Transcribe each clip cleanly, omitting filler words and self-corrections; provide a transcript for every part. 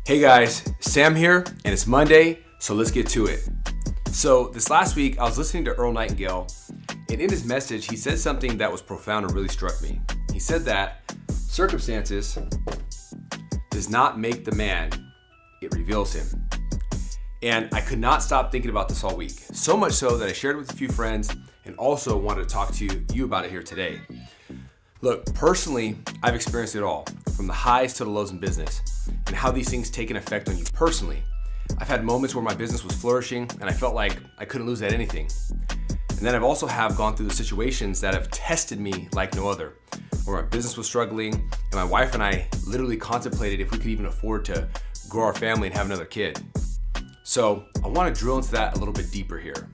Hey guys, Sam here, and it's Monday, so let's get to it. So this last week, I was listening to Earl Nightingale, and in his message, he said something that was profound and really struck me. He said that circumstances does not make the man, it reveals him. And I could not stop thinking about this all week, so much so that I shared it with a few friends and also wanted to talk to you about it here today. Look, personally, I've experienced it all, from the highs to the lows in business, and how these things take an effect on you personally. I've had moments where my business was flourishing and I felt like I couldn't lose at anything. And then I've also gone through the situations that have tested me like no other, where my business was struggling and my wife and I literally contemplated if we could even afford to grow our family and have another kid. So I want to drill into that a little bit deeper here.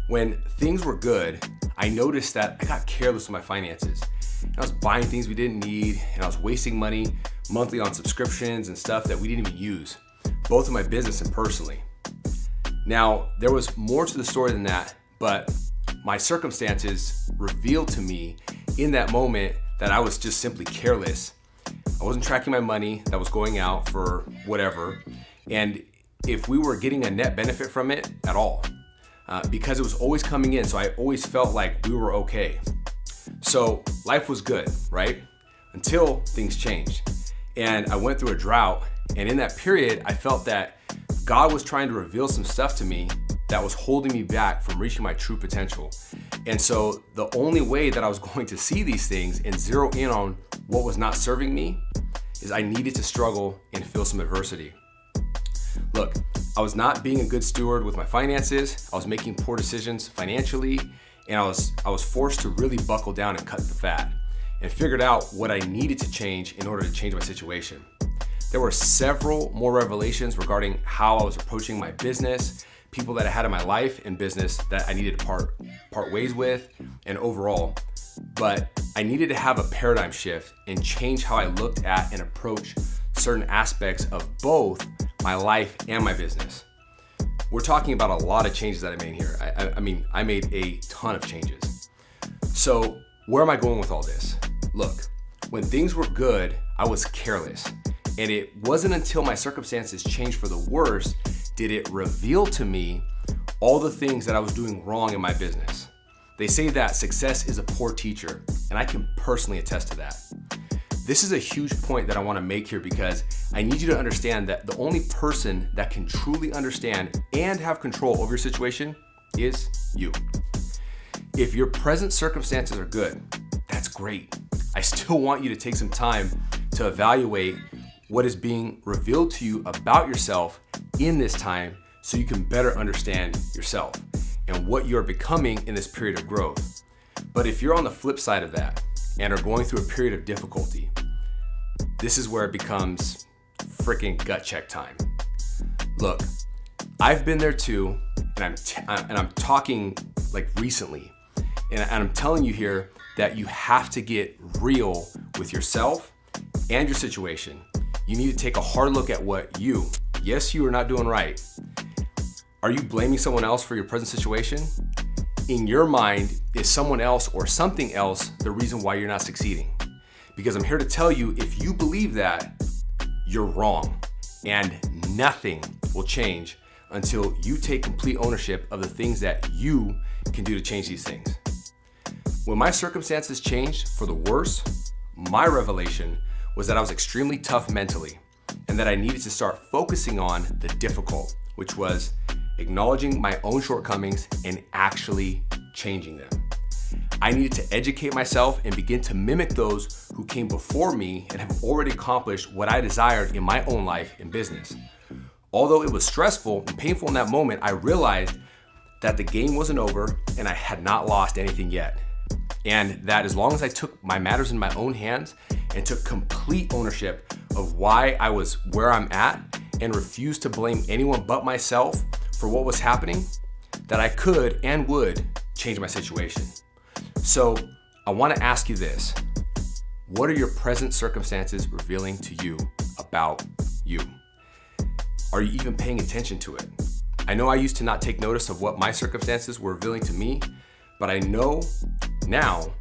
When things were good, I noticed that I got careless with my finances. And I was buying things we didn't need, and I was wasting money monthly on subscriptions and stuff that we didn't even use, both in my business and personally. Now, there was more to the story than that, but my circumstances revealed to me in that moment that I was just simply careless. I wasn't tracking my money that was going out for whatever, and if we were getting a net benefit from it at all, because it was always coming in, so I always felt like we were okay. So life was good, right? Until things changed. And I went through a drought, and in that period, I felt that God was trying to reveal some stuff to me that was holding me back from reaching my true potential. And so the only way that I was going to see these things and zero in on what was not serving me is I needed to struggle and feel some adversity. Look, I was not being a good steward with my finances. I was making poor decisions financially, and I was forced to really buckle down and cut the fat and figured out what I needed to change in order to change my situation. There were several more revelations regarding how I was approaching my business, people that I had in my life and business that I needed to part ways with, and overall. But I needed to have a paradigm shift and change how I looked at and approached certain aspects of both my life and my business. We're talking about a lot of changes that I made here. I made a ton of changes. So where am I going with all this? Look, when things were good, I was careless. And it wasn't until my circumstances changed for the worse did it reveal to me all the things that I was doing wrong in my business. They say that success is a poor teacher, and I can personally attest to that. This is a huge point that I want to make here because I need you to understand that the only person that can truly understand and have control over your situation is you. If your present circumstances are good, that's great. I still want you to take some time to evaluate what is being revealed to you about yourself in this time so you can better understand yourself and what you're becoming in this period of growth. But if you're on the flip side of that and are going through a period of difficulty, this is where it becomes freaking gut check time. Look, I've been there too, and I'm talking like recently, and I'm telling you here that you have to get real with yourself and your situation. You need to take a hard look at what you are not doing right. Are you blaming someone else for your present situation? In your mind, is someone else or something else the reason why you're not succeeding? Because I'm here to tell you, if you believe that, you're wrong, and nothing will change until you take complete ownership of the things that you can do to change these things. When my circumstances changed for the worse, my revelation was that I was extremely tough mentally, and that I needed to start focusing on the difficult, which was acknowledging my own shortcomings and actually changing them. I needed to educate myself and begin to mimic those who came before me and have already accomplished what I desired in my own life and business. Although it was stressful and painful in that moment, I realized that the game wasn't over and I had not lost anything yet. And that as long as I took my matters in my own hands and took complete ownership of why I was where I'm at and refused to blame anyone but myself for what was happening, that I could and would change my situation. So I want to ask you this. What are your present circumstances revealing to you about you? Are you even paying attention to it? I know I used to not take notice of what my circumstances were revealing to me, but I know now,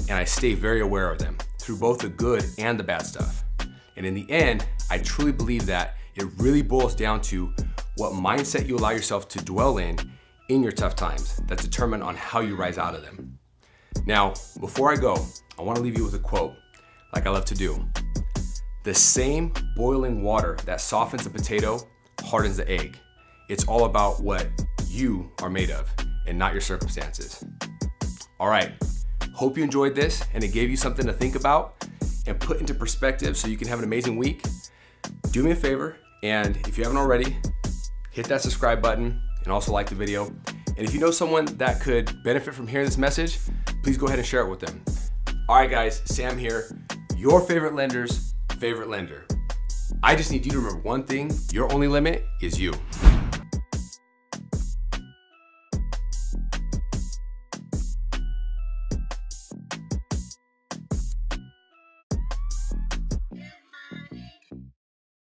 and I stay very aware of them through both the good and the bad stuff. And in the end, I truly believe that It really boils down to what mindset you allow yourself to dwell in your tough times. That's determined on how you rise out of them. Now, before I go, I want to leave you with a quote, like I love to do. The same boiling water that softens a potato hardens the egg. It's all about what you are made of and not your circumstances. All right, hope you enjoyed this and it gave you something to think about and put into perspective so you can have an amazing week. Do me a favor, and if you haven't already, hit that subscribe button and also like the video. And if you know someone that could benefit from hearing this message, please go ahead and share it with them. All right, guys, Sam here, your favorite lender's favorite lender. I just need you to remember one thing: your only limit is you.